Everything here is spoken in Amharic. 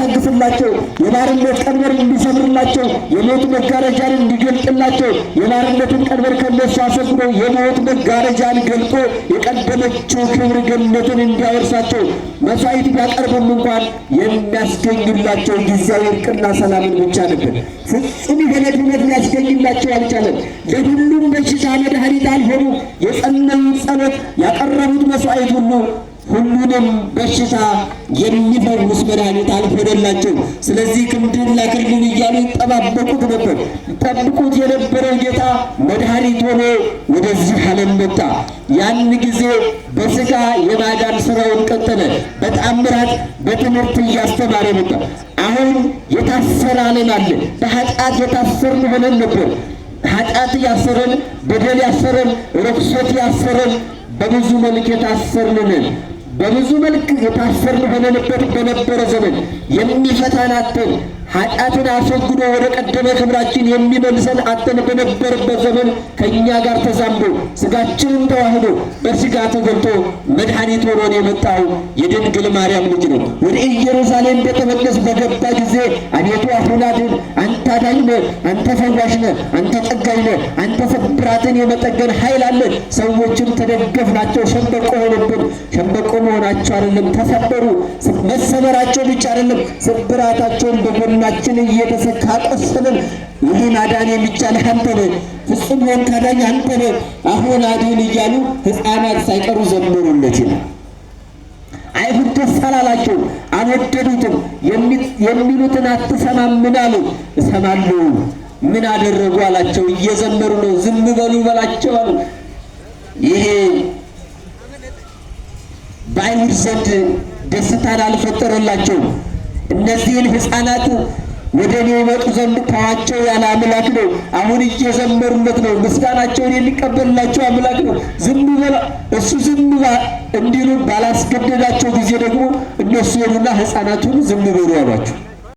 እንዲያስታግስላቸው፣ የባርነት ቀንበር እንዲሰብርላቸው፣ የሞት መጋረጃን እንዲገልጥላቸው፣ የባርነትን ቀንበር ከነሱ አሰብሮ የሞት መጋረጃን ገልጦ የቀደመችው ክብር ገነትን እንዲያወርሳቸው መስዋዕት ቢያቀርቡም እንኳን የሚያስገኙላቸው ጊዜያዊ እርቅና ሰላምን ብቻ ነበር። ፍጹም የሆነ ድነት ሊያስገኝላቸው አልቻለም። ለሁሉም በሽታ መድኃኒት አልሆኑ። የጸለዩት ጸሎት፣ ያቀረቡት መስዋዕት ሁሉንም በሽታ የሚፈውስ መድኃኒት አልሆነላቸው። ስለዚህ ክንድን ላክልን እያሉ ይጠባበቁት ነበር። ይጠብቁት የነበረው ጌታ መድኃኒት ሆኖ ወደዚህ ዓለም መጣ። ያን ጊዜ በሥጋ የማዳን ሥራውን ቀጠለ። በተአምራት በትምህርት እያስተማረ መጣ። አሁን የታሰረ ዓለም አለ። በኃጢአት የታሰርን ሆነን ነበር። ኃጢአት ያሰረን፣ በደል ያሰረን፣ ርኩሰት ያሰረን፣ በብዙ መልክ የታሰርንን በብዙ መልክ የታሰርን ሆነንበት በነበረ ዘመን የሚፈታን አጥተን ኃጢአትን አስወግዶ ወደ ቀደመ ክብራችን የሚመልሰን አጥተን በነበረበት ዘመን ከእኛ ጋር ተዛምዶ ሥጋችንን ተዋህዶ በሥጋ ተገልጦ መድኃኒት ሆኖን የመጣው የድንግል ማርያም ልጅ ነው። ወደ ኢየሩሳሌም ቤተ መቅደስ በገባ ጊዜ አቤቱ አሁን አድን፣ አንተ አዳኝ ነህ፣ አንተ ፈዋሽ ነህ፣ አንተ ጠጋኝ ነህ፣ አንተ ስብራትን የመጠገን ኃይል አለ። ሰዎችን ተደገፍናቸው፣ ሸምበቆ ሆነብን። ሸምበቆ መሆናቸው አይደለም ተሰበሩ። መሰበራቸው ብቻ አይደለም ስብራታቸውን በጎናችን እየተሰካ ቆሰልን። ይህን አዳን የሚቻል አንተ ነህ፣ ፍጹም ሆን ካዳኝ አንተ ነህ፣ አሁን አድን እያሉ ሕፃናት ሳይቀሩ ዘመሩለት ይላል። አይሁድ ደስ አላላቸው፣ አልወደዱትም። የሚሉትን አትሰማም ምን አሉ? እሰማለሁ። ምን አደረጉ አላቸው። እየዘመሩ ነው። ዝም በሉ በላቸው አሉ። ይሄ በአይሁድ ዘንድ ደስታን አልፈጠረላቸው። እነዚህን ሕፃናት ወደ እኔ ይመጡ ዘንድ ተዋቸው ያለ አምላክ ነው። አሁን እየዘመሩለት ነው። ምስጋናቸውን የሚቀበልላቸው አምላክ ነው። ዝም በላ እሱ ዝም እንዲሉ ባላስገደዳቸው ጊዜ ደግሞ እነሱ ሄዱና ሕፃናቱን ዝም በሉ አሏቸው።